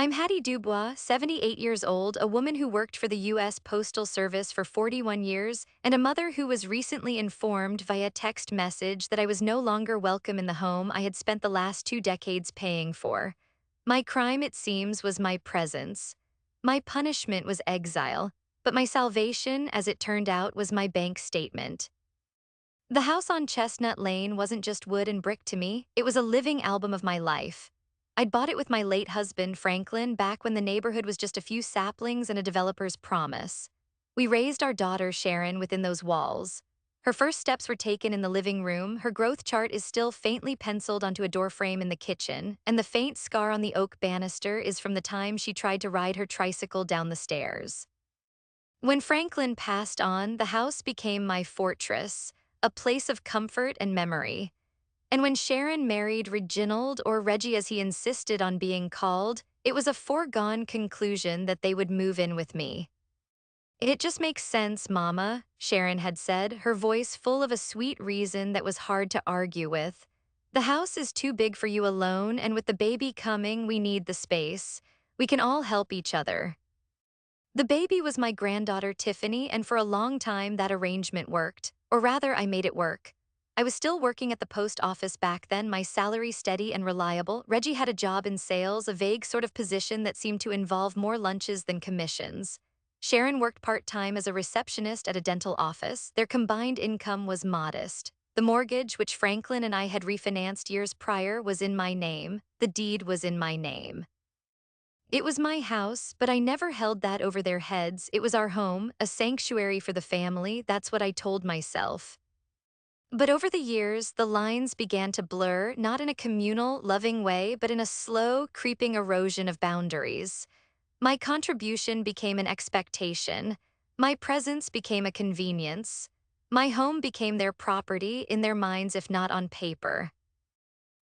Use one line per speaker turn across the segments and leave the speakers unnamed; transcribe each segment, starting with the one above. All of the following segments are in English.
I'm Hattie Dubois, 78 years old, a woman who worked for the U.S. Postal Service for 41 years, and a mother who was recently informed via text message that I was no longer welcome in the home I had spent the last 2 decades paying for. My crime, it seems, was my presence. My punishment was exile, but my salvation, as it turned out, was my bank statement. The house on Chestnut Lane wasn't just wood and brick to me, it was a living album of my life. I'd bought it with my late husband, Franklin, back when the neighborhood was just a few saplings and a developer's promise. We raised our daughter, Sharon, within those walls. Her first steps were taken in the living room, her growth chart is still faintly penciled onto a doorframe in the kitchen, and the faint scar on the oak banister is from the time she tried to ride her tricycle down the stairs. When Franklin passed on, the house became my fortress, a place of comfort and memory. And when Sharon married Reginald, or Reggie as he insisted on being called, it was a foregone conclusion that they would move in with me. It just makes sense, Mama, Sharon had said, her voice full of a sweet reason that was hard to argue with. The house is too big for you alone, and with the baby coming, we need the space. We can all help each other. The baby was my granddaughter Tiffany, and for a long time that arrangement worked. Or rather, I made it work. I was still working at the post office back then, my salary steady and reliable. Reggie had a job in sales, a vague sort of position that seemed to involve more lunches than commissions. Sharon worked part-time as a receptionist at a dental office. Their combined income was modest. The mortgage, which Franklin and I had refinanced years prior, was in my name. The deed was in my name. It was my house, but I never held that over their heads. It was our home, a sanctuary for the family, that's what I told myself. But over the years, the lines began to blur, not in a communal, loving way, but in a slow, creeping erosion of boundaries. My contribution became an expectation. My presence became a convenience. My home became their property, in their minds if not on paper.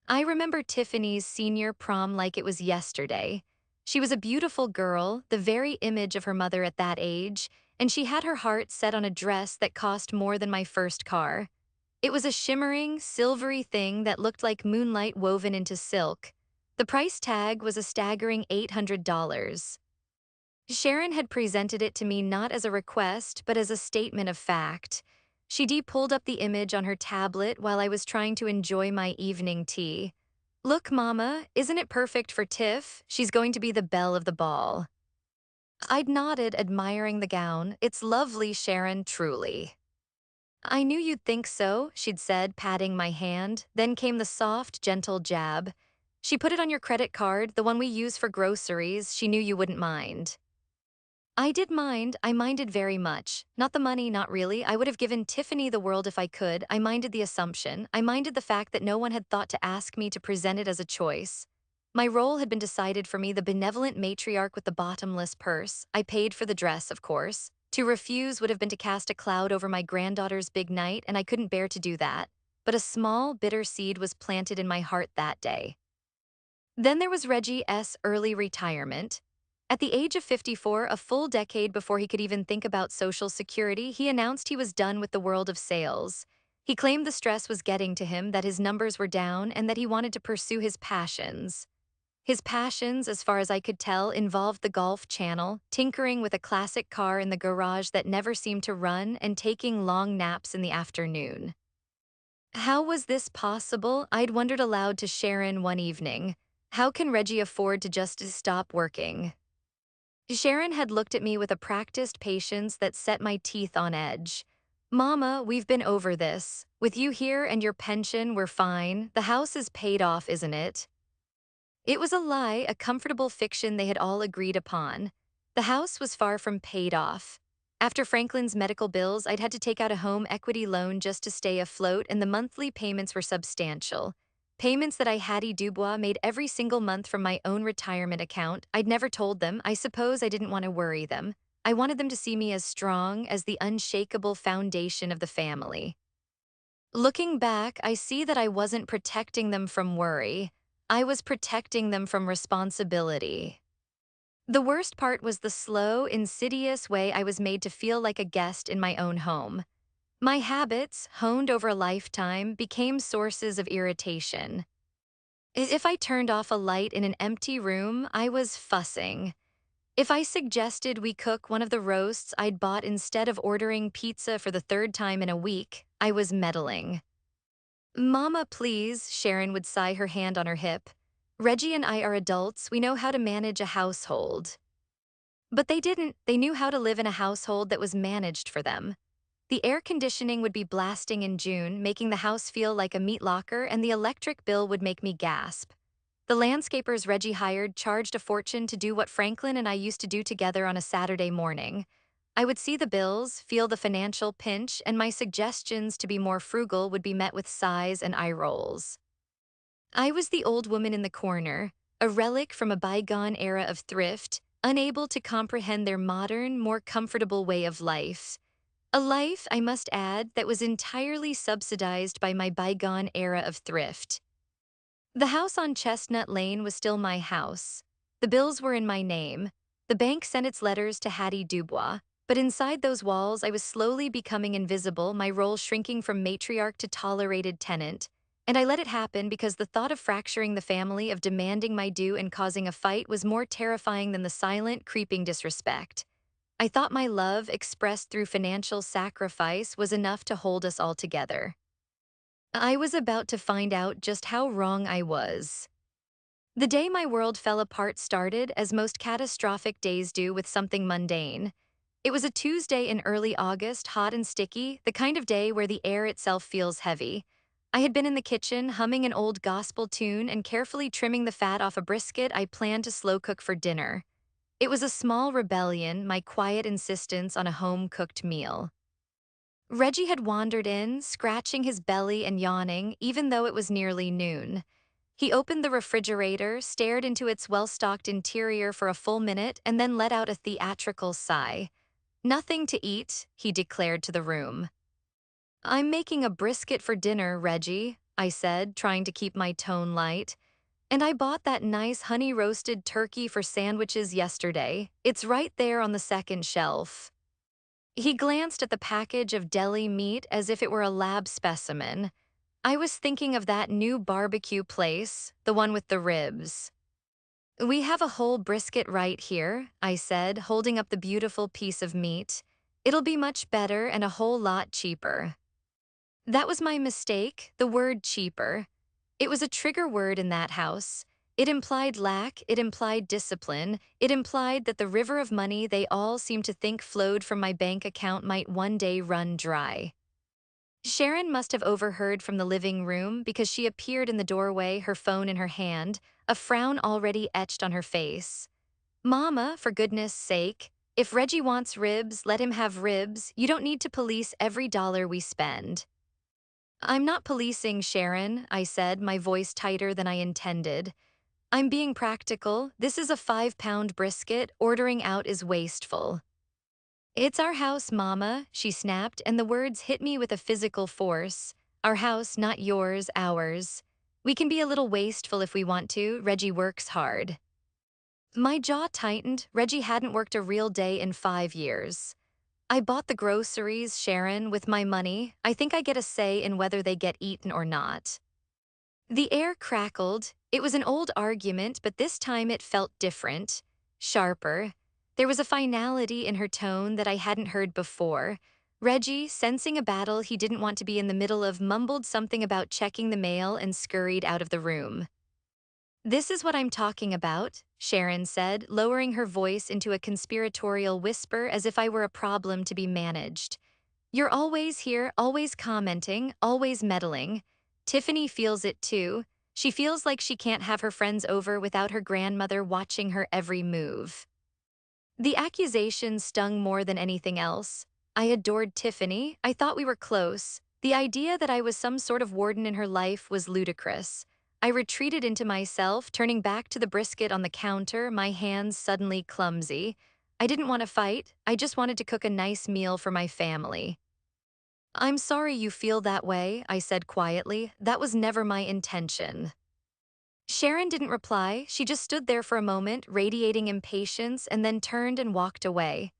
I remember Tiffany's senior prom like it was yesterday. She was a beautiful girl, the very image of her mother at that age, and she had her heart set on a dress that cost more than my first car. It was a shimmering, silvery thing that looked like moonlight woven into silk. The price tag was a staggering $800. Sharon had presented it to me not as a request, but as a statement of fact. She pulled up the image on her tablet while I was trying to enjoy my evening tea. Look, Mama, isn't it perfect for Tiff? She's going to be the belle of the ball. I'd nodded, admiring the gown. It's lovely, Sharon, truly. I knew you'd think so, she'd said, patting my hand. Then came the soft, gentle jab. She put it on your credit card, the one we use for groceries. She knew you wouldn't mind. I did mind. I minded very much. Not the money, not really. I would have given Tiffany the world if I could. I minded the assumption. I minded the fact that no one had thought to ask me to present it as a choice. My role had been decided for me, the benevolent matriarch with the bottomless purse. I paid for the dress, of course. To refuse would have been to cast a cloud over my granddaughter's big night, and I couldn't bear to do that. But a small, bitter seed was planted in my heart that day. Then there was Reggie's early retirement. At the age of 54, a full decade before he could even think about Social Security, he announced he was done with the world of sales. He claimed the stress was getting to him, that his numbers were down, and that he wanted to pursue his passions. His passions, as far as I could tell, involved the Golf Channel, tinkering with a classic car in the garage that never seemed to run, and taking long naps in the afternoon. How was this possible? I'd wondered aloud to Sharon one evening. How can Reggie afford to just stop working? Sharon had looked at me with a practiced patience that set my teeth on edge. Mama, we've been over this. With you here and your pension, we're fine. The house is paid off, isn't it? It was a lie, a comfortable fiction they had all agreed upon. The house was far from paid off. After Franklin's medical bills, I'd had to take out a home equity loan just to stay afloat, and the monthly payments were substantial. Payments that I, Hattie Dubois, made every single month from my own retirement account. I'd never told them. I suppose I didn't want to worry them. I wanted them to see me as strong, as the unshakable foundation of the family. Looking back, I see that I wasn't protecting them from worry. I was protecting them from responsibility. The worst part was the slow, insidious way I was made to feel like a guest in my own home. My habits, honed over a lifetime, became sources of irritation. If I turned off a light in an empty room, I was fussing. If I suggested we cook one of the roasts I'd bought instead of ordering pizza for the third time in a week, I was meddling. Mama, please, Sharon would sigh, her hand on her hip. Reggie and I are adults, we know how to manage a household. But they didn't, they knew how to live in a household that was managed for them. The air conditioning would be blasting in June, making the house feel like a meat locker, and the electric bill would make me gasp. The landscapers Reggie hired charged a fortune to do what Franklin and I used to do together on a Saturday morning. I would see the bills, feel the financial pinch, and my suggestions to be more frugal would be met with sighs and eye rolls. I was the old woman in the corner, a relic from a bygone era of thrift, unable to comprehend their modern, more comfortable way of life. A life, I must add, that was entirely subsidized by my bygone era of thrift. The house on Chestnut Lane was still my house. The bills were in my name. The bank sent its letters to Hattie Dubois, but inside those walls I was slowly becoming invisible, my role shrinking from matriarch to tolerated tenant. And I let it happen because the thought of fracturing the family, of demanding my due and causing a fight was more terrifying than the silent, creeping disrespect. I thought my love, expressed through financial sacrifice, was enough to hold us all together. I was about to find out just how wrong I was. The day my world fell apart started as most catastrophic days do, with something mundane. It was a Tuesday in early August, hot and sticky, the kind of day where the air itself feels heavy. I had been in the kitchen, humming an old gospel tune and carefully trimming the fat off a brisket I planned to slow cook for dinner. It was a small rebellion, my quiet insistence on a home-cooked meal. Reggie had wandered in, scratching his belly and yawning, even though it was nearly noon. He opened the refrigerator, stared into its well-stocked interior for a full minute, and then let out a theatrical sigh. "Nothing to eat," he declared to the room. "I'm making a brisket for dinner, Reggie," I said, trying to keep my tone light. "And I bought that nice honey-roasted turkey for sandwiches yesterday. It's right there on the second shelf." He glanced at the package of deli meat as if it were a lab specimen. "I was thinking of that new barbecue place, the one with the ribs." "We have a whole brisket right here," I said, holding up the beautiful piece of meat. "It'll be much better and a whole lot cheaper." That was my mistake, the word cheaper. It was a trigger word in that house. It implied lack, it implied discipline, it implied that the river of money they all seemed to think flowed from my bank account might one day run dry. Sharon must have overheard from the living room because she appeared in the doorway, her phone in her hand, a frown already etched on her face. "Mama, for goodness sake, if Reggie wants ribs, let him have ribs. You don't need to police every dollar we spend." "I'm not policing, Sharon," I said, my voice tighter than I intended. "I'm being practical. This is a 5-pound brisket. Ordering out is wasteful." "It's our house, Mama," she snapped, and the words hit me with a physical force. "Our house, not yours, ours. We can be a little wasteful if we want to. Reggie works hard." My jaw tightened. Reggie hadn't worked a real day in 5 years. "I bought the groceries, Sharon, with my money. I think I get a say in whether they get eaten or not." The air crackled. It was an old argument, but this time it felt different, sharper. There was a finality in her tone that I hadn't heard before. Reggie, sensing a battle he didn't want to be in the middle of, mumbled something about checking the mail and scurried out of the room. "This is what I'm talking about," Sharon said, lowering her voice into a conspiratorial whisper as if I were a problem to be managed. "You're always here, always commenting, always meddling. Tiffany feels it too. She feels like she can't have her friends over without her grandmother watching her every move." The accusation stung more than anything else. I adored Tiffany. I thought we were close. The idea that I was some sort of warden in her life was ludicrous. I retreated into myself, turning back to the brisket on the counter, my hands suddenly clumsy. I didn't want to fight. I just wanted to cook a nice meal for my family. "I'm sorry you feel that way," I said quietly. "That was never my intention." Sharon didn't reply. She just stood there for a moment, radiating impatience, and then turned and walked away.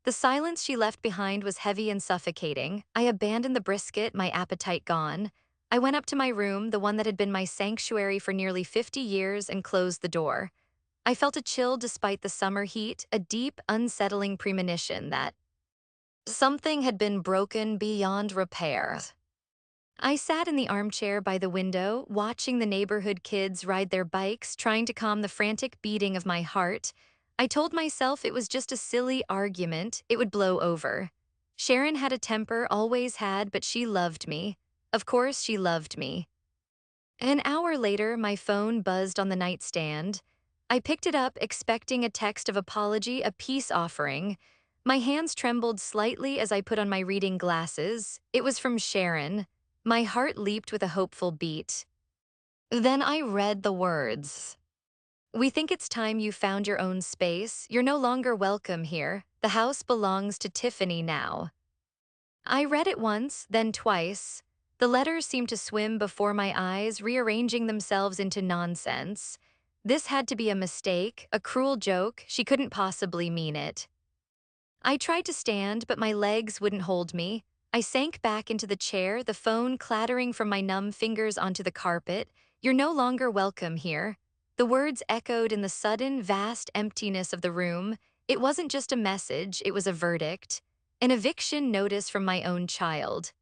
The silence she left behind was heavy and suffocating. I abandoned the brisket, my appetite gone. I went up to my room, the one that had been my sanctuary for nearly 50 years, and closed the door. I felt a chill despite the summer heat, a deep, unsettling premonition that something had been broken beyond repair. I sat in the armchair by the window, watching the neighborhood kids ride their bikes, trying to calm the frantic beating of my heart. I told myself it was just a silly argument, it would blow over. Sharon had a temper, always had, but she loved me. Of course, she loved me. An hour later, my phone buzzed on the nightstand. I picked it up, expecting a text of apology, a peace offering. My hands trembled slightly as I put on my reading glasses. It was from Sharon. My heart leaped with a hopeful beat. Then I read the words. "We think it's time you found your own space. You're no longer welcome here. The house belongs to Tiffany now." I read it once, then twice. The letters seemed to swim before my eyes, rearranging themselves into nonsense. This had to be a mistake, a cruel joke. She couldn't possibly mean it. I tried to stand, but my legs wouldn't hold me. I sank back into the chair, the phone clattering from my numb fingers onto the carpet. "You're no longer welcome here." The words echoed in the sudden, vast emptiness of the room. It wasn't just a message, it was a verdict. An eviction notice from my own child.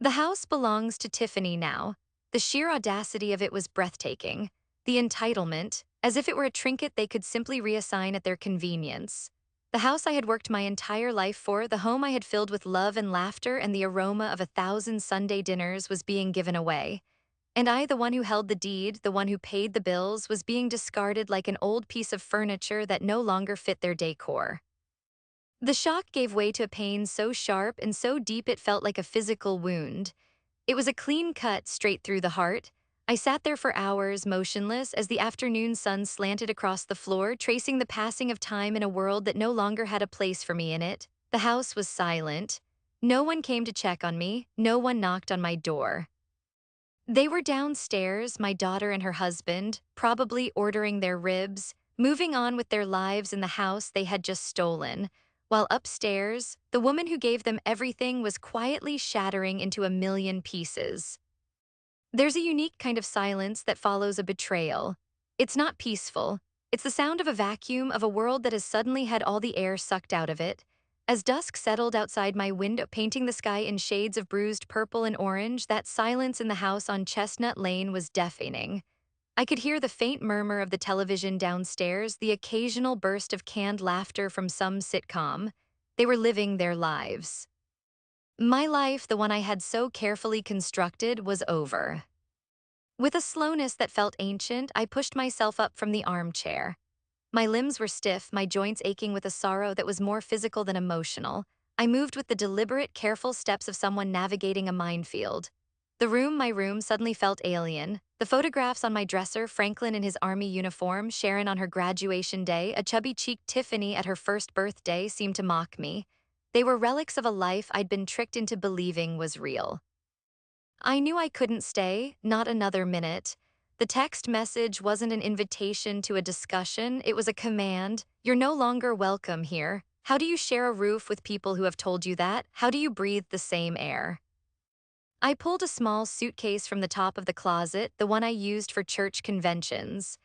The house belongs to Tiffany now. The sheer audacity of it was breathtaking. The entitlement, as if it were a trinket they could simply reassign at their convenience. The house I had worked my entire life for, the home I had filled with love and laughter and the aroma of 1,000 Sunday dinners, was being given away. And I, the one who held the deed, the one who paid the bills, was being discarded like an old piece of furniture that no longer fit their decor. The shock gave way to a pain so sharp and so deep it felt like a physical wound. It was a clean cut straight through the heart. I sat there for hours, motionless, as the afternoon sun slanted across the floor, tracing the passing of time in a world that no longer had a place for me in it. The house was silent. No one came to check on me. No one knocked on my door. They were downstairs, my daughter and her husband, probably ordering their ribs, moving on with their lives in the house they had just stolen, while upstairs, the woman who gave them everything was quietly shattering into a million pieces. There's a unique kind of silence that follows a betrayal. It's not peaceful. It's the sound of a vacuum, of a world that has suddenly had all the air sucked out of it. As dusk settled outside my window, painting the sky in shades of bruised purple and orange, that silence in the house on Chestnut Lane was deafening. I could hear the faint murmur of the television downstairs, the occasional burst of canned laughter from some sitcom. They were living their lives. My life, the one I had so carefully constructed, was over. With a slowness that felt ancient, I pushed myself up from the armchair. My limbs were stiff, my joints aching with a sorrow that was more physical than emotional. I moved with the deliberate, careful steps of someone navigating a minefield. My room, suddenly felt alien. The photographs on my dresser, Franklin in his army uniform, Sharon on her graduation day, a chubby-cheeked Tiffany at her first birthday, seemed to mock me. They were relics of a life I'd been tricked into believing was real. I knew I couldn't stay, not another minute. The text message wasn't an invitation to a discussion, it was a command. "You're no longer welcome here." How do you share a roof with people who have told you that? How do you breathe the same air? I pulled a small suitcase from the top of the closet, the one I used for church conventions.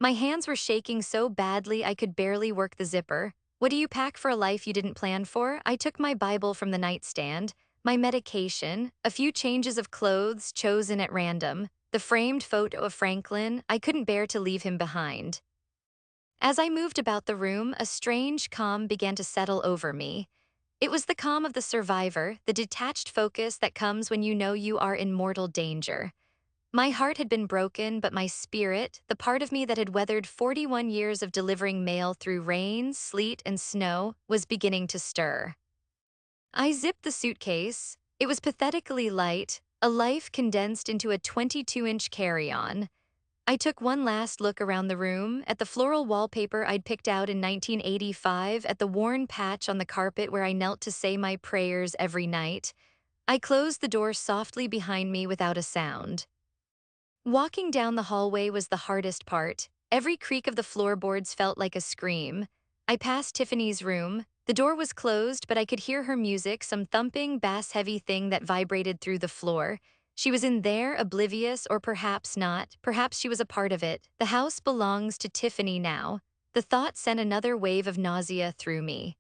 My hands were shaking so badly I could barely work the zipper. What do you pack for a life you didn't plan for? I took my Bible from the nightstand, my medication, a few changes of clothes chosen at random, the framed photo of Franklin. I couldn't bear to leave him behind. As I moved about the room, a strange calm began to settle over me. It was the calm of the survivor, the detached focus that comes when you know you are in mortal danger. My heart had been broken, but my spirit, the part of me that had weathered 41 years of delivering mail through rain, sleet, and snow, was beginning to stir. I zipped the suitcase. It was pathetically light, a life condensed into a 22-inch carry-on. I took one last look around the room, at the floral wallpaper I'd picked out in 1985, at the worn patch on the carpet where I knelt to say my prayers every night. I closed the door softly behind me without a sound. Walking down the hallway was the hardest part. Every creak of the floorboards felt like a scream. I passed Tiffany's room. The door was closed, but I could hear her music, some thumping, bass-heavy thing that vibrated through the floor. She was in there, oblivious, or perhaps not. Perhaps she was a part of it. The house belongs to Tiffany now. The thought sent another wave of nausea through me.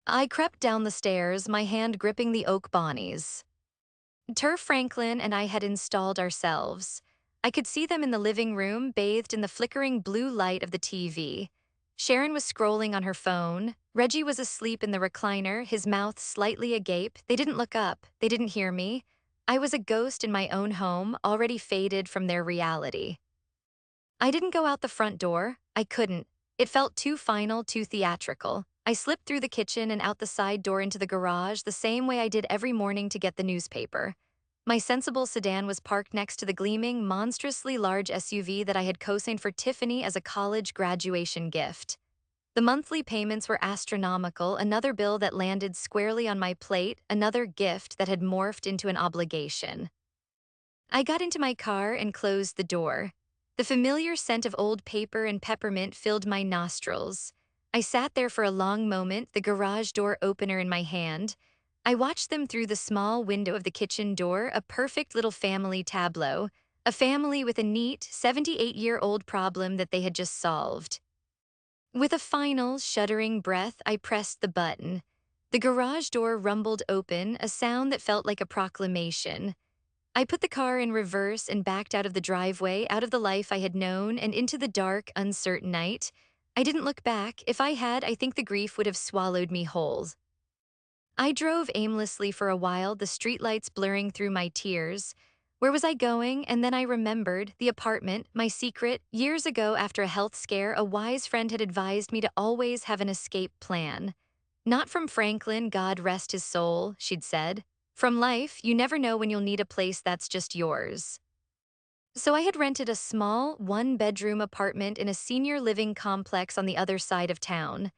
I crept down the stairs, my hand gripping the oak bonnies. Turf Franklin and I had installed ourselves. I could see them in the living room, bathed in the flickering blue light of the TV. Sharon was scrolling on her phone. Reggie was asleep in the recliner, his mouth slightly agape. They didn't look up. They didn't hear me. I was a ghost in my own home, already faded from their reality. I didn't go out the front door. I couldn't. It felt too final, too theatrical. I slipped through the kitchen and out the side door into the garage the same way I did every morning to get the newspaper. My sensible sedan was parked next to the gleaming, monstrously large SUV that I had co-signed for Tiffany as a college graduation gift. The monthly payments were astronomical, another bill that landed squarely on my plate, another gift that had morphed into an obligation. I got into my car and closed the door. The familiar scent of old paper and peppermint filled my nostrils. I sat there for a long moment, the garage door opener in my hand. I watched them through the small window of the kitchen door, a perfect little family tableau, a family with a neat, 78-year-old problem that they had just solved. With a final, shuddering breath, I pressed the button. The garage door rumbled open, a sound that felt like a proclamation. I put the car in reverse and backed out of the driveway, out of the life I had known, and into the dark, uncertain night. I didn't look back. If I had, I think the grief would have swallowed me whole. I drove aimlessly for a while, the streetlights blurring through my tears. Where was I going? And then I remembered the apartment, my secret. Years ago, after a health scare, a wise friend had advised me to always have an escape plan. Not from Franklin, God rest his soul, she'd said. From life, you never know when you'll need a place that's just yours. So I had rented a small, one-bedroom apartment in a senior living complex on the other side of town.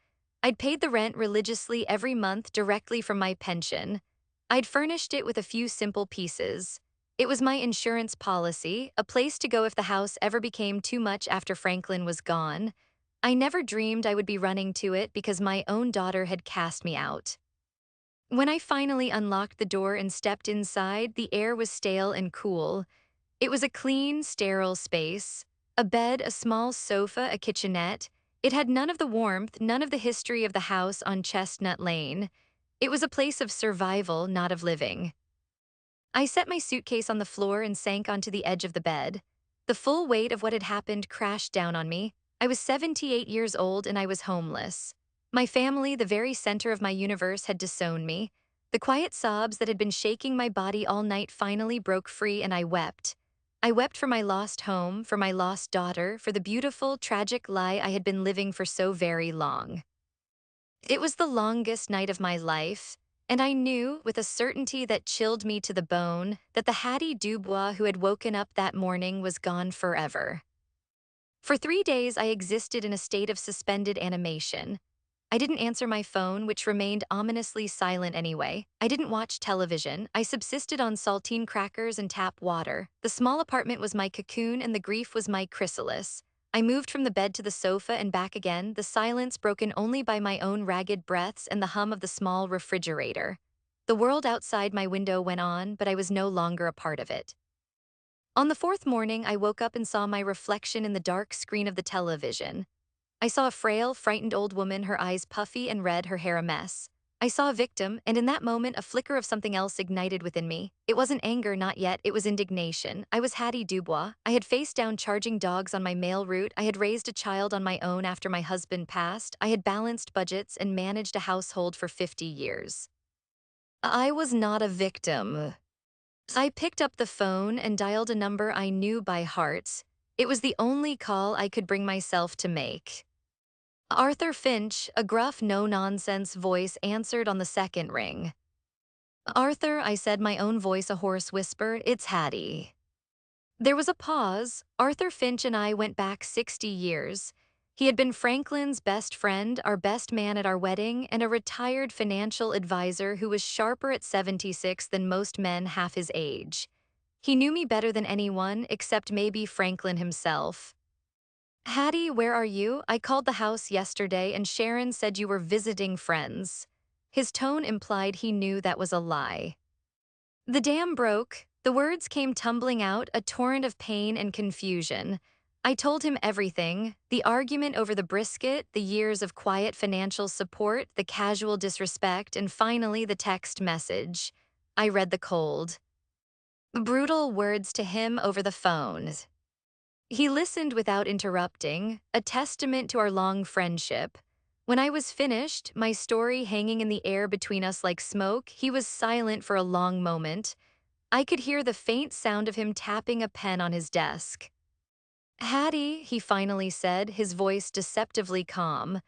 I'd paid the rent religiously every month directly from my pension. I'd furnished it with a few simple pieces. It was my insurance policy, a place to go if the house ever became too much after Franklin was gone. I never dreamed I would be running to it because my own daughter had cast me out. When I finally unlocked the door and stepped inside, the air was stale and cool. It was a clean, sterile space. A bed, a small sofa, a kitchenette. It had none of the warmth, none of the history of the house on Chestnut Lane. It was a place of survival, not of living. I set my suitcase on the floor and sank onto the edge of the bed. The full weight of what had happened crashed down on me. I was 78 years old and I was homeless. My family, the very center of my universe, had disowned me. The quiet sobs that had been shaking my body all night finally broke free and I wept. I wept for my lost home, for my lost daughter, for the beautiful, tragic lie I had been living for so very long. It was the longest night of my life, and I knew, with a certainty that chilled me to the bone, that the Hattie Dubois who had woken up that morning was gone forever. For 3 days, I existed in a state of suspended animation. I didn't answer my phone, which remained ominously silent anyway. I didn't watch television. I subsisted on saltine crackers and tap water. The small apartment was my cocoon and the grief was my chrysalis. I moved from the bed to the sofa and back again, the silence broken only by my own ragged breaths and the hum of the small refrigerator. The world outside my window went on, but I was no longer a part of it. On the fourth morning, I woke up and saw my reflection in the dark screen of the television. I saw a frail, frightened old woman, her eyes puffy and red, her hair a mess. I saw a victim, and in that moment, a flicker of something else ignited within me. It wasn't anger, not yet, it was indignation. I was Hattie Dubois. I had faced down charging dogs on my mail route. I had raised a child on my own after my husband passed. I had balanced budgets and managed a household for 50 years. I was not a victim. I picked up the phone and dialed a number I knew by heart. It was the only call I could bring myself to make. Arthur Finch, a gruff, no-nonsense voice, answered on the second ring. "Arthur," I said, my own voice a hoarse whisper, "it's Hattie." There was a pause. Arthur Finch and I went back 60 years. He had been Franklin's best friend, our best man at our wedding, and a retired financial advisor who was sharper at 76 than most men half his age. He knew me better than anyone, except maybe Franklin himself. "Hattie, where are you? I called the house yesterday and Sharon said you were visiting friends." His tone implied he knew that was a lie. "The dam broke. The words came tumbling out, a torrent of pain and confusion. I told him everything: the argument over the brisket, the years of quiet financial support, the casual disrespect, and finally the text message. I read the cold, brutal words to him over the phone. He listened without interrupting, a testament to our long friendship. When I was finished, my story hanging in the air between us like smoke, he was silent for a long moment. I could hear the faint sound of him tapping a pen on his desk. "Hattie," he finally said, his voice deceptively calm,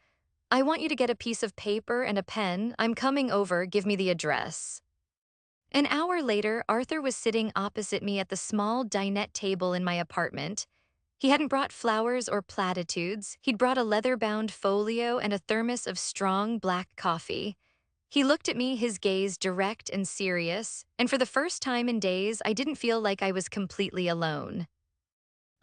"I want you to get a piece of paper and a pen. I'm coming over, give me the address." An hour later, Arthur was sitting opposite me at the small dinette table in my apartment. He hadn't brought flowers or platitudes. He'd brought a leather-bound folio and a thermos of strong black coffee. He looked at me, his gaze direct and serious, and for the first time in days, I didn't feel like I was completely alone.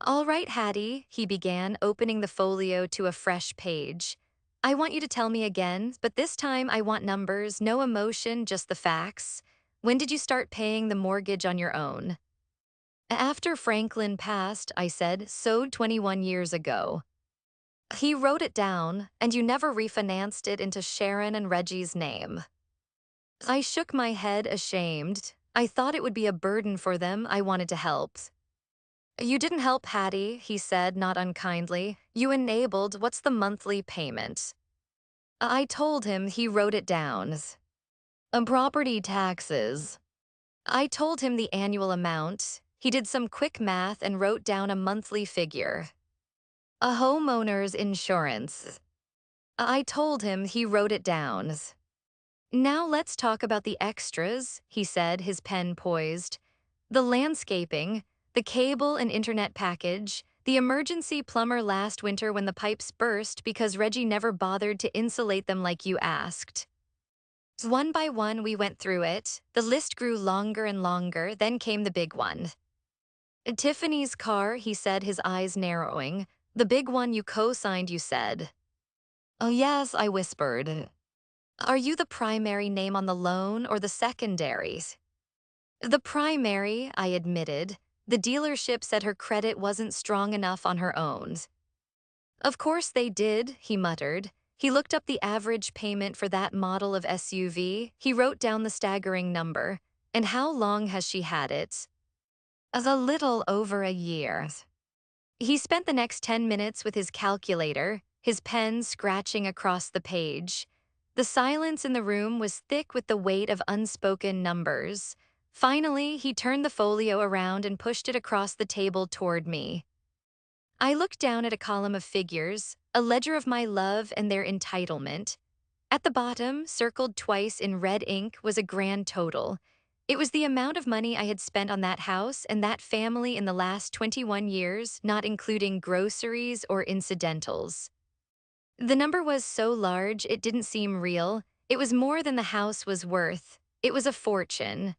"All right, Hattie," he began, opening the folio to a fresh page. "I want you to tell me again, but this time I want numbers, no emotion, just the facts. When did you start paying the mortgage on your own?" "After Franklin passed," I said, "so 21 years ago." He wrote it down, "and you never refinanced it into Sharon and Reggie's name." I shook my head, ashamed. I thought it would be a burden for them. I wanted to help. "You didn't help, Hattie," he said, not unkindly. "You enabled. What's the monthly payment?" I told him. He wrote it down. Property taxes." I told him the annual amount. He did some quick math and wrote down a monthly figure. "A homeowner's insurance." I told him. He wrote it down. "Now let's talk about the extras," he said, his pen poised. "The landscaping, the cable and internet package, the emergency plumber last winter when the pipes burst because Reggie never bothered to insulate them like you asked." One by one, we went through it. The list grew longer and longer, then came the big one. "Tiffany's car," he said, his eyes narrowing. "The big one you co-signed, you said." "Oh, yes," I whispered. "Are you the primary name on the loan or the secondary?" "The primary," I admitted. "The dealership said her credit wasn't strong enough on her own." "Of course they did," he muttered. He looked up the average payment for that model of SUV. He wrote down the staggering number. "And how long has she had it?" "A little over a year." He spent the next 10 minutes with his calculator, his pen scratching across the page. The silence in the room was thick with the weight of unspoken numbers. Finally, he turned the folio around and pushed it across the table toward me. I looked down at a column of figures, a ledger of my love and their entitlement. At the bottom, circled twice in red ink, was a grand total. It was the amount of money I had spent on that house and that family in the last 21 years, not including groceries or incidentals. The number was so large it didn't seem real. It was more than the house was worth. It was a fortune.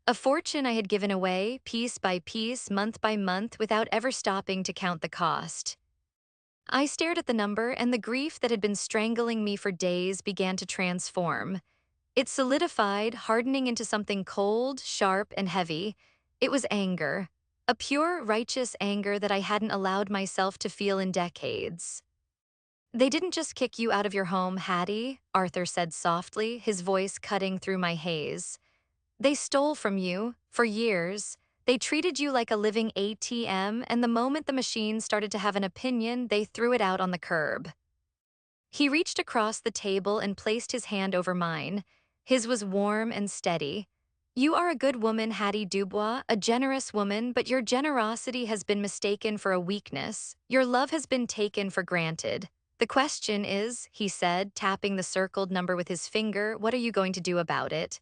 A fortune I had given away, piece by piece, month by month, without ever stopping to count the cost. I stared at the number, and the grief that had been strangling me for days began to transform. It solidified, hardening into something cold, sharp, and heavy. It was anger. A pure, righteous anger that I hadn't allowed myself to feel in decades. "They didn't just kick you out of your home, Hattie," Arthur said softly, his voice cutting through my haze. "They stole from you, for years. They treated you like a living ATM, and the moment the machine started to have an opinion, they threw it out on the curb." He reached across the table and placed his hand over mine. His was warm and steady. "You are a good woman, Hattie Dubois, a generous woman, but your generosity has been mistaken for a weakness. Your love has been taken for granted. The question is," he said, tapping the circled number with his finger, "what are you going to do about it?"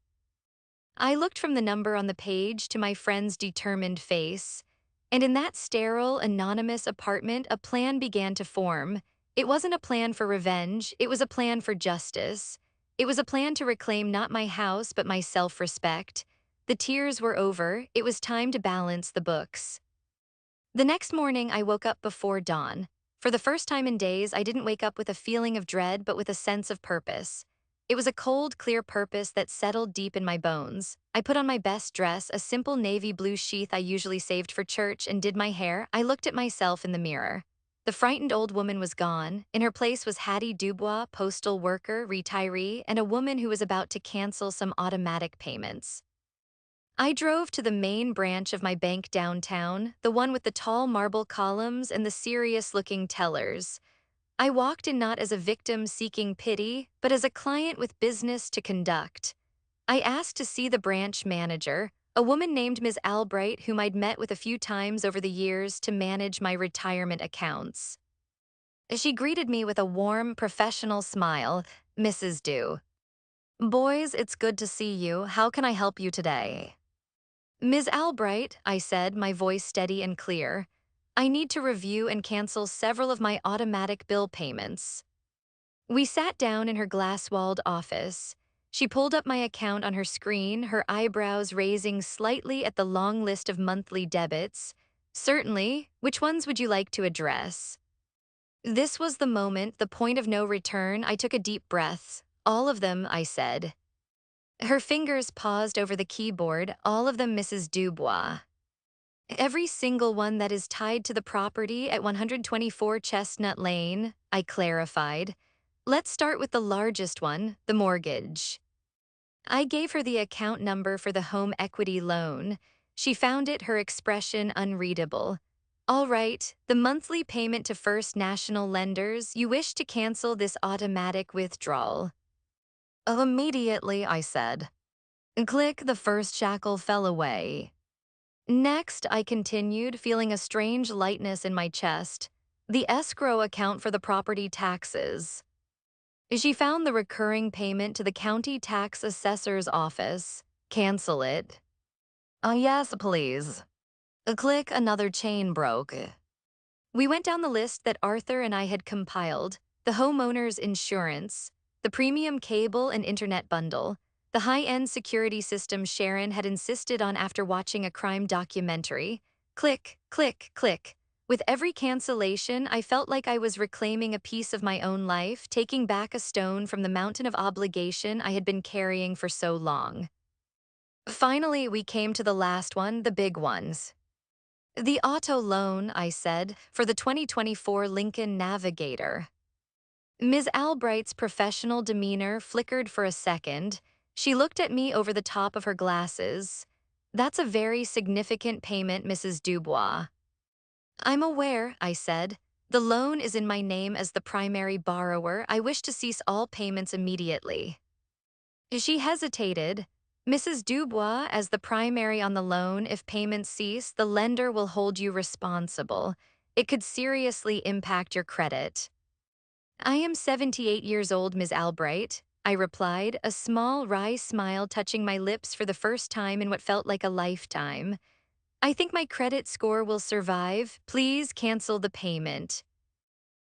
I looked from the number on the page to my friend's determined face, and in that sterile, anonymous apartment, a plan began to form. It wasn't a plan for revenge, it was a plan for justice. It was a plan to reclaim not my house, but my self-respect. The tears were over, it was time to balance the books. The next morning, I woke up before dawn. For the first time in days, I didn't wake up with a feeling of dread, but with a sense of purpose. It was a cold, clear purpose that settled deep in my bones. I put on my best dress, a simple navy blue sheath I usually saved for church, and did my hair. I looked at myself in the mirror. The frightened old woman was gone. In her place was Hattie Dubois, postal worker, retiree, and a woman who was about to cancel some automatic payments. I drove to the main branch of my bank downtown, the one with the tall marble columns and the serious-looking tellers. I walked in not as a victim seeking pity, but as a client with business to conduct. I asked to see the branch manager, a woman named Ms. Albright whom I'd met with a few times over the years to manage my retirement accounts. She greeted me with a warm, professional smile. "Mrs. Dew. Boys, it's good to see you. How can I help you today?" "Ms. Albright," I said, my voice steady and clear, "I need to review and cancel several of my automatic bill payments." We sat down in her glass-walled office. She pulled up my account on her screen, her eyebrows raising slightly at the long list of monthly debits. "Certainly. Which ones would you like to address?" This was the moment, the point of no return. I took a deep breath. "All of them," I said. Her fingers paused over the keyboard. "All of them, Mrs. Dubois." "Every single one that is tied to the property at 124 Chestnut Lane," I clarified. "Let's start with the largest one, the mortgage." I gave her the account number for the home equity loan. She found it, her expression unreadable. "All right, the monthly payment to First National lenders. You wish to cancel this automatic withdrawal." "Immediately," I said. Click, the first shackle fell away. "Next," I continued, feeling a strange lightness in my chest, "the escrow account for the property taxes." She found the recurring payment to the county tax assessor's office. "Cancel it." Yes, please." Click, another chain broke. We went down the list that Arthur and I had compiled: the homeowner's insurance, the premium cable and internet bundle, the high-end security system Sharon had insisted on after watching a crime documentary. Click, click, click. With every cancellation, I felt like I was reclaiming a piece of my own life, taking back a stone from the mountain of obligation I had been carrying for so long. Finally, we came to the last one, the big ones. "The auto loan," I said, "for the 2024 Lincoln Navigator." Ms. Albright's professional demeanor flickered for a second. She looked at me over the top of her glasses. "That's a very significant payment, Mrs. Dubois." "I'm aware," I said. "The loan is in my name as the primary borrower. I wish to cease all payments immediately." She hesitated. "Mrs. Dubois, as the primary on the loan, if payments cease, the lender will hold you responsible. It could seriously impact your credit." "I am 78 years old, Ms. Albright," I replied, a small, wry smile touching my lips for the first time in what felt like a lifetime. "I think my credit score will survive. Please cancel the payment."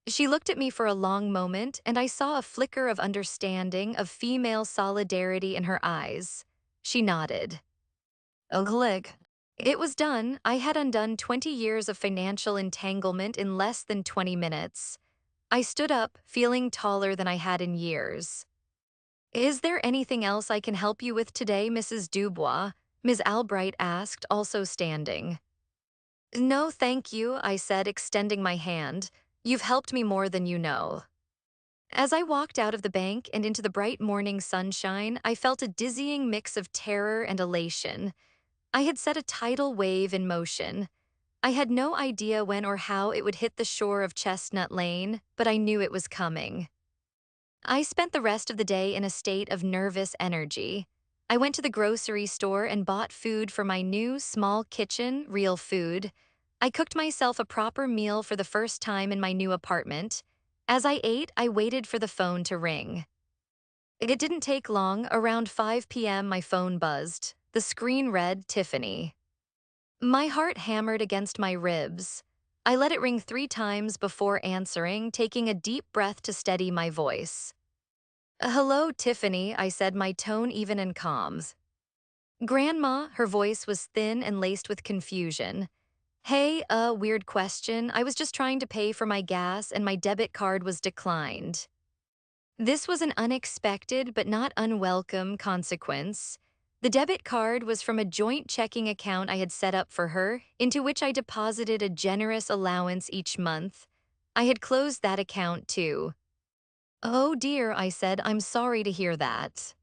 She looked at me for a long moment, and I saw a flicker of understanding, of female solidarity in her eyes. She nodded. A click. It was done. I had undone 20 years of financial entanglement in less than 20 minutes. I stood up, feeling taller than I had in years. "Is there anything else I can help you with today, Mrs. Dubois?" Ms. Albright asked, also standing. "No, thank you," I said, extending my hand. "You've helped me more than you know." As I walked out of the bank and into the bright morning sunshine, I felt a dizzying mix of terror and elation. I had set a tidal wave in motion. I had no idea when or how it would hit the shore of Chestnut Lane, but I knew it was coming. I spent the rest of the day in a state of nervous energy. I went to the grocery store and bought food for my new, small kitchen, real food. I cooked myself a proper meal for the first time in my new apartment. As I ate, I waited for the phone to ring. It didn't take long. Around 5 p.m., my phone buzzed. The screen read, "Tiffany." My heart hammered against my ribs. I let it ring 3 times before answering, taking a deep breath to steady my voice. "Hello, Tiffany," I said, my tone even and calm. "Grandma," her voice was thin and laced with confusion. "Hey, weird question. I was just trying to pay for my gas and my debit card was declined." This was an unexpected but not unwelcome consequence. The debit card was from a joint checking account I had set up for her, into which I deposited a generous allowance each month. I had closed that account too. Oh dear, I said, I'm sorry to hear that.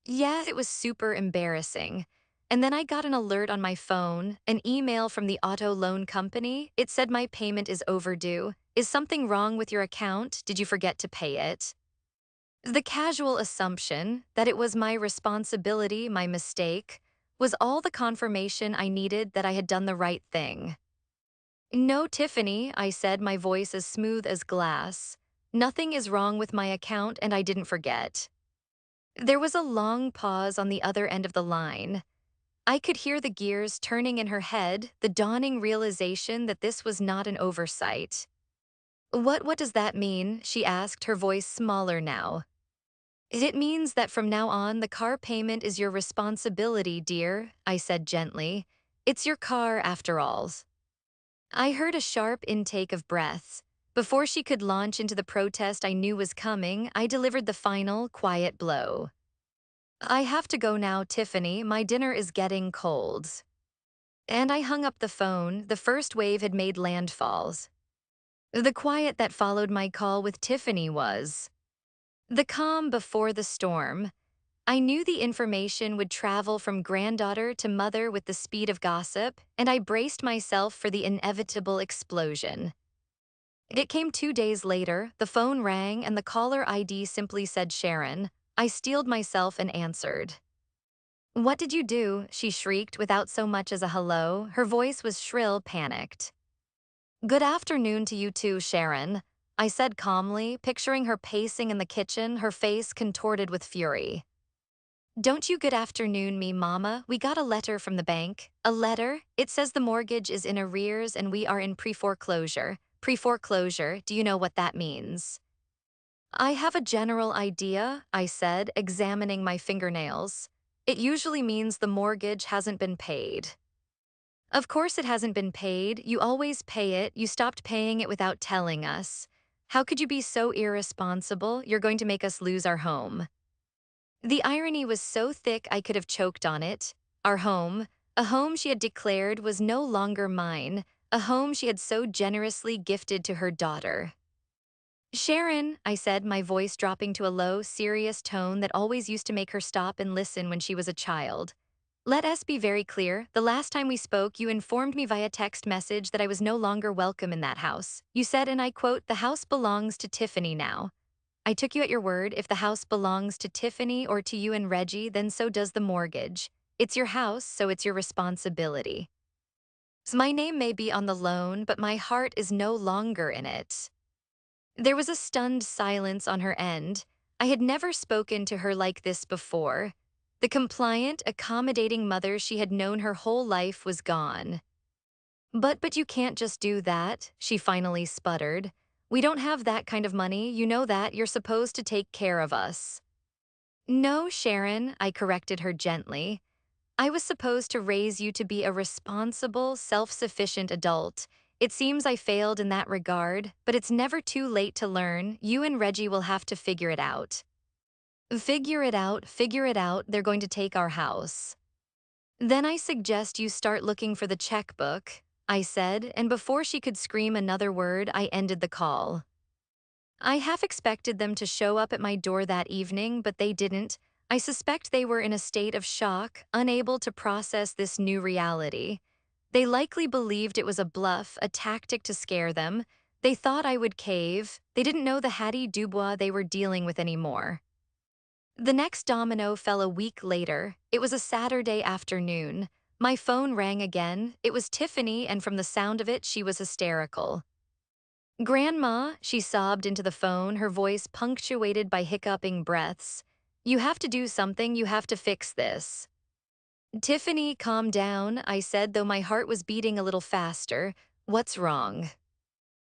Yeah, it was super embarrassing. And then I got an alert on my phone, an email from the auto loan company. It said my payment is overdue. Is something wrong with your account? Did you forget to pay it? The casual assumption that it was my responsibility, my mistake, was all the confirmation I needed that I had done the right thing. No, Tiffany, I said, my voice as smooth as glass. Nothing is wrong with my account and I didn't forget. There was a long pause on the other end of the line. I could hear the gears turning in her head, the dawning realization that this was not an oversight. What does that mean? She asked, her voice smaller now. It means that from now on, the car payment is your responsibility, dear, I said gently. It's your car, after all. I heard a sharp intake of breaths. Before she could launch into the protest I knew was coming, I delivered the final, quiet blow. I have to go now, Tiffany. My dinner is getting cold. And I hung up the phone. The first wave had made landfalls. The quiet that followed my call with Tiffany was the calm before the storm. I knew the information would travel from granddaughter to mother with the speed of gossip, and I braced myself for the inevitable explosion. It came 2 days later, the phone rang, and the caller ID simply said Sharon. I steeled myself and answered. What did you do? She shrieked without so much as a hello. Her voice was shrill, panicked. Good afternoon to you too, Sharon, I said calmly, picturing her pacing in the kitchen, her face contorted with fury. Don't you good afternoon me, Mama. We got a letter from the bank. A letter? It says the mortgage is in arrears and we are in pre-foreclosure. Pre-foreclosure, do you know what that means? I have a general idea, I said, examining my fingernails. It usually means the mortgage hasn't been paid. Of course it hasn't been paid. You always pay it. You stopped paying it without telling us. How could you be so irresponsible? You're going to make us lose our home. The irony was so thick I could have choked on it. Our home, a home she had declared was no longer mine, a home she had so generously gifted to her daughter. Sharon, I said, my voice dropping to a low, serious tone that always used to make her stop and listen when she was a child. Let us be very clear. The last time we spoke, you informed me via text message that I was no longer welcome in that house. You said, and I quote, the house belongs to Tiffany now. I took you at your word. If the house belongs to Tiffany or to you and Reggie, then so does the mortgage. It's your house, so it's your responsibility. So my name may be on the loan, but my heart is no longer in it. There was a stunned silence on her end. I had never spoken to her like this before. The compliant, accommodating mother she had known her whole life was gone. But you can't just do that, she finally sputtered. We don't have that kind of money, you know that, you're supposed to take care of us. No, Sharon, I corrected her gently. I was supposed to raise you to be a responsible, self-sufficient adult. It seems I failed in that regard, but it's never too late to learn. You and Reggie will have to figure it out. Figure it out, they're going to take our house. Then I suggest you start looking for the checkbook, I said, and before she could scream another word, I ended the call. I half expected them to show up at my door that evening, but they didn't. I suspect they were in a state of shock, unable to process this new reality. They likely believed it was a bluff, a tactic to scare them. They thought I would cave. They didn't know the Hattie Dubois they were dealing with anymore. The next domino fell a week later. It was a Saturday afternoon. My phone rang again. It was Tiffany, and from the sound of it, she was hysterical. Grandma, she sobbed into the phone, her voice punctuated by hiccuping breaths. You have to do something, you have to fix this. Tiffany, calm down, I said, though my heart was beating a little faster. What's wrong?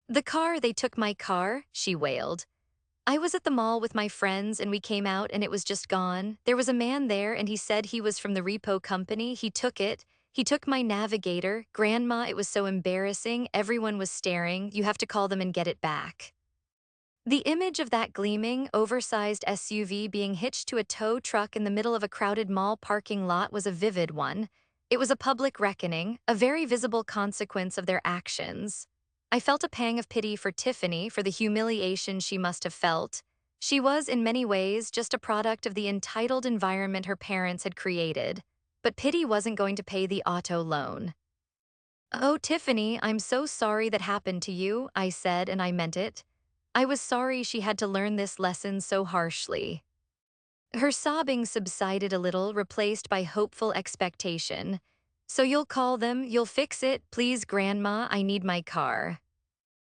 The car, they took my car, she wailed. I was at the mall with my friends and we came out and it was just gone. There was a man there and he said he was from the repo company. He took it. He took my navigator. Grandma, it was so embarrassing. Everyone was staring. You have to call them and get it back. The image of that gleaming, oversized SUV being hitched to a tow truck in the middle of a crowded mall parking lot was a vivid one. It was a public reckoning, a very visible consequence of their actions. I felt a pang of pity for Tiffany for the humiliation she must have felt. She was, in many ways, just a product of the entitled environment her parents had created. But pity wasn't going to pay the auto loan. "Oh, Tiffany, I'm so sorry that happened to you," I said, and I meant it. I was sorry she had to learn this lesson so harshly. Her sobbing subsided a little, replaced by hopeful expectation. "So you'll call them, you'll fix it, please, Grandma, I need my car."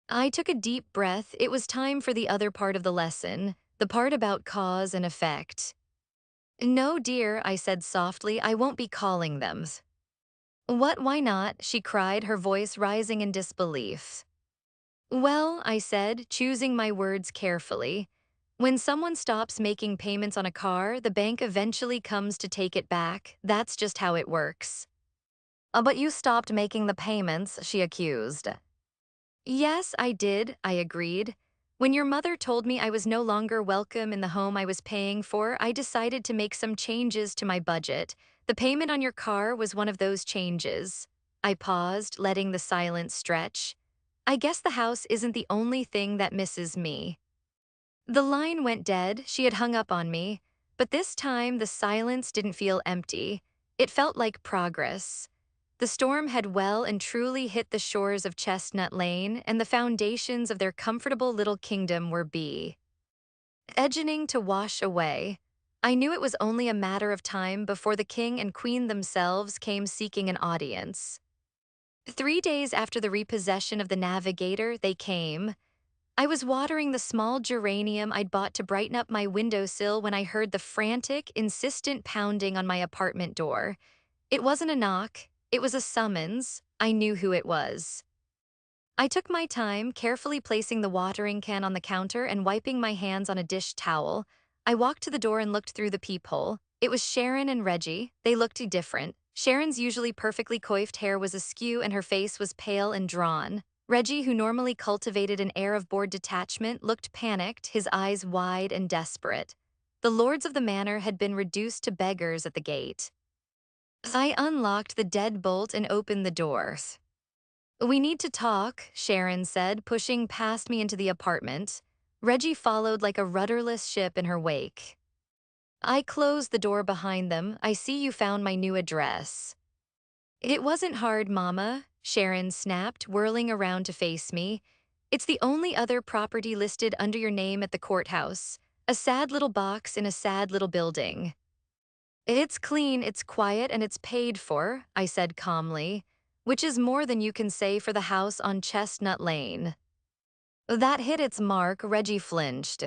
I took a deep breath. It was time for the other part of the lesson, the part about cause and effect. "No, dear," I said softly, "I won't be calling them." "What, why not?" she cried, her voice rising in disbelief. "Well," I said, choosing my words carefully, "when someone stops making payments on a car, the bank eventually comes to take it back. That's just how it works." But you stopped making the payments," she accused. "Yes, I did," I agreed. "When your mother told me I was no longer welcome in the home I was paying for, I decided to make some changes to my budget. The payment on your car was one of those changes." I paused, letting the silence stretch. "I guess the house isn't the only thing that misses me." The line went dead. She had hung up on me. But this time, the silence didn't feel empty. It felt like progress. The storm had well and truly hit the shores of Chestnut Lane, and the foundations of their comfortable little kingdom were edging to wash away. I knew it was only a matter of time before the king and queen themselves came seeking an audience. 3 days after the repossession of the Navigator, they came. I was watering the small geranium I'd bought to brighten up my windowsill when I heard the frantic, insistent pounding on my apartment door. It wasn't a knock, it was a summons. I knew who it was. I took my time, carefully placing the watering can on the counter and wiping my hands on a dish towel. I walked to the door and looked through the peephole. It was Sharon and Reggie. They looked different. Sharon's usually perfectly coiffed hair was askew and her face was pale and drawn. Reggie, who normally cultivated an air of bored detachment, looked panicked, his eyes wide and desperate. The lords of the manor had been reduced to beggars at the gate. I unlocked the deadbolt and opened the door. "We need to talk," Sharon said, pushing past me into the apartment. Reggie followed like a rudderless ship in her wake. I closed the door behind them. "I see you found my new address." "It wasn't hard, Mama," Sharon snapped, whirling around to face me. "It's the only other property listed under your name at the courthouse. A sad little box in a sad little building." "It's clean, it's quiet, and it's paid for," I said calmly, "which is more than you can say for the house on Chestnut Lane." That hit its mark. Reggie flinched.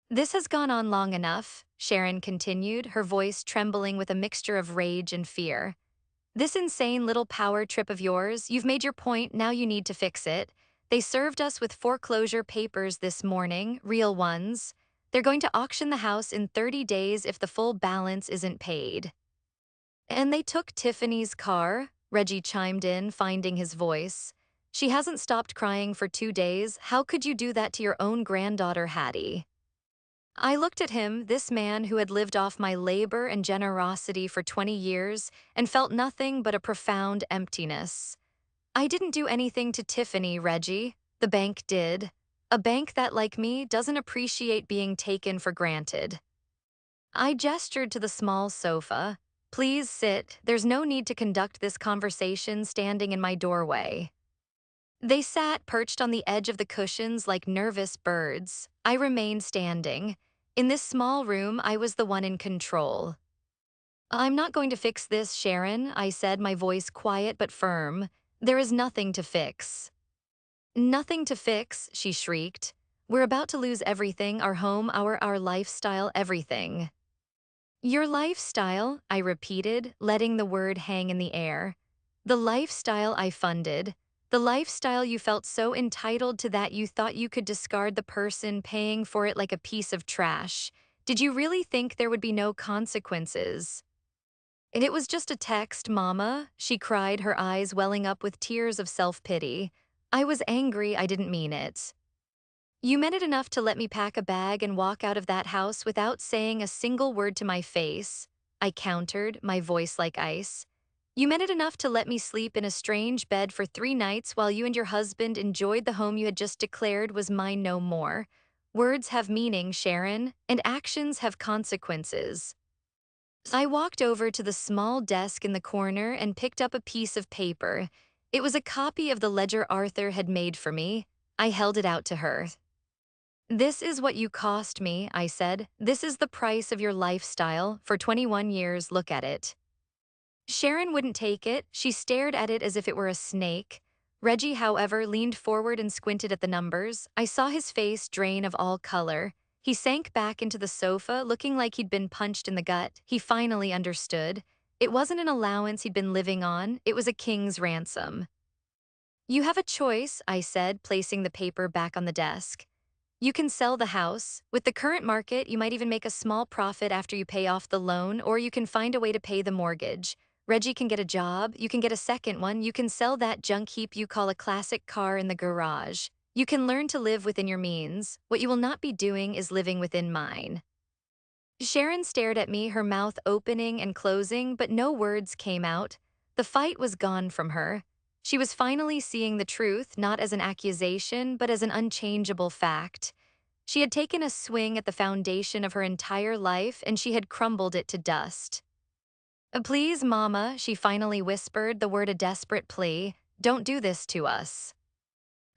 "This has gone on long enough," Sharon continued, her voice trembling with a mixture of rage and fear. "This insane little power trip of yours, you've made your point, now you need to fix it. They served us with foreclosure papers this morning, real ones. They're going to auction the house in 30 days if the full balance isn't paid." "And they took Tiffany's car," Reggie chimed in, finding his voice. "She hasn't stopped crying for 2 days. How could you do that to your own granddaughter, Hattie?" I looked at him, this man who had lived off my labor and generosity for 20 years, and felt nothing but a profound emptiness. "I didn't do anything to Tiffany, Reggie. The bank did. A bank that, like me, doesn't appreciate being taken for granted." I gestured to the small sofa. "Please sit. There's no need to conduct this conversation standing in my doorway." They sat perched on the edge of the cushions like nervous birds. I remained standing. In this small room, I was the one in control. "I'm not going to fix this, Sharon," I said, my voice quiet but firm. "There is nothing to fix." "Nothing to fix," she shrieked. "We're about to lose everything, our home, our lifestyle, everything." "Your lifestyle," I repeated, letting the word hang in the air. "The lifestyle I funded. The lifestyle you felt so entitled to that you thought you could discard the person paying for it like a piece of trash. Did you really think there would be no consequences?" "It was just a text, Mama," she cried, her eyes welling up with tears of self-pity. "I was angry, I didn't mean it." You meant it enough to let me pack a bag and walk out of that house without saying a single word to my face, I countered, my voice like ice. You meant it enough to let me sleep in a strange bed for 3 nights while you and your husband enjoyed the home you had just declared was mine no more. Words have meaning, Sharon, and actions have consequences. I walked over to the small desk in the corner and picked up a piece of paper. It was a copy of the ledger Arthur had made for me. I held it out to her. This is what you cost me, I said. This is the price of your lifestyle. For 21 years, look at it. Sharon wouldn't take it. She stared at it as if it were a snake. Reggie, however, leaned forward and squinted at the numbers. I saw his face drain of all color. He sank back into the sofa, looking like he'd been punched in the gut. He finally understood. It wasn't an allowance he'd been living on, it was a king's ransom. You have a choice, I said, placing the paper back on the desk. You can sell the house. With the current market, you might even make a small profit after you pay off the loan, or you can find a way to pay the mortgage. Reggie can get a job, you can get a second one, you can sell that junk heap you call a classic car in the garage. You can learn to live within your means. What you will not be doing is living within mine. Sharon stared at me, her mouth opening and closing, but no words came out. The fight was gone from her. She was finally seeing the truth, not as an accusation, but as an unchangeable fact. She had taken a swing at the foundation of her entire life, and she had crumbled it to dust. Please, Mama, she finally whispered, the word a desperate plea. Don't do this to us.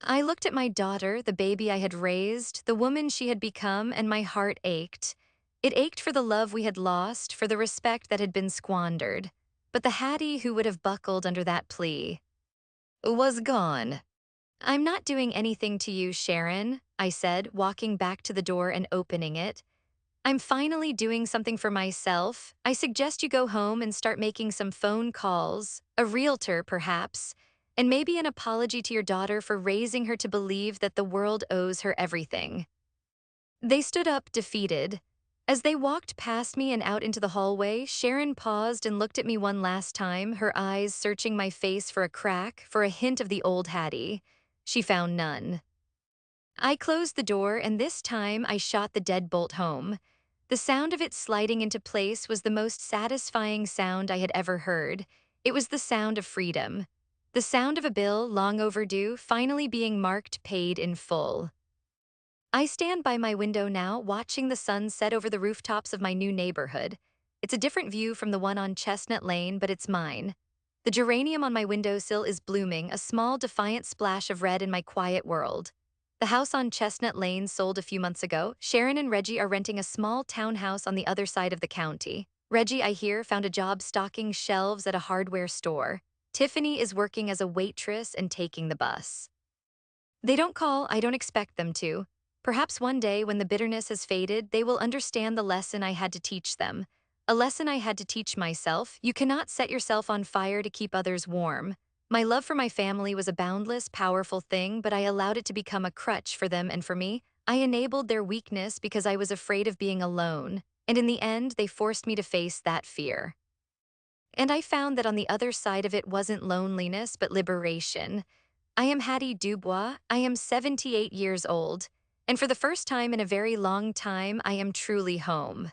I looked at my daughter, the baby I had raised, the woman she had become, and my heart ached. It ached for the love we had lost, for the respect that had been squandered. But the Hattie who would have buckled under that plea was gone. I'm not doing anything to you, Sharon, I said, walking back to the door and opening it. I'm finally doing something for myself. I suggest you go home and start making some phone calls, a realtor perhaps, and maybe an apology to your daughter for raising her to believe that the world owes her everything. They stood up, defeated. As they walked past me and out into the hallway, Sharon paused and looked at me one last time, her eyes searching my face for a crack, for a hint of the old Hattie. She found none. I closed the door, and this time I shot the deadbolt home. The sound of it sliding into place was the most satisfying sound I had ever heard. It was the sound of freedom. The sound of a bill, long overdue, finally being marked paid in full. I stand by my window now, watching the sun set over the rooftops of my new neighborhood. It's a different view from the one on Chestnut Lane, but it's mine. The geranium on my windowsill is blooming, a small defiant splash of red in my quiet world. The house on Chestnut Lane sold a few months ago. Sharon and Reggie are renting a small townhouse on the other side of the county. Reggie, I hear, found a job stocking shelves at a hardware store. Tiffany is working as a waitress and taking the bus. They don't call, I don't expect them to. Perhaps one day, when the bitterness has faded, they will understand the lesson I had to teach them. A lesson I had to teach myself. You cannot set yourself on fire to keep others warm. My love for my family was a boundless, powerful thing, but I allowed it to become a crutch for them and for me. I enabled their weakness because I was afraid of being alone, and in the end, they forced me to face that fear. And I found that on the other side of it wasn't loneliness, but liberation. I am Hattie Dubois. I am 78 years old. And for the first time in a very long time, I am truly home.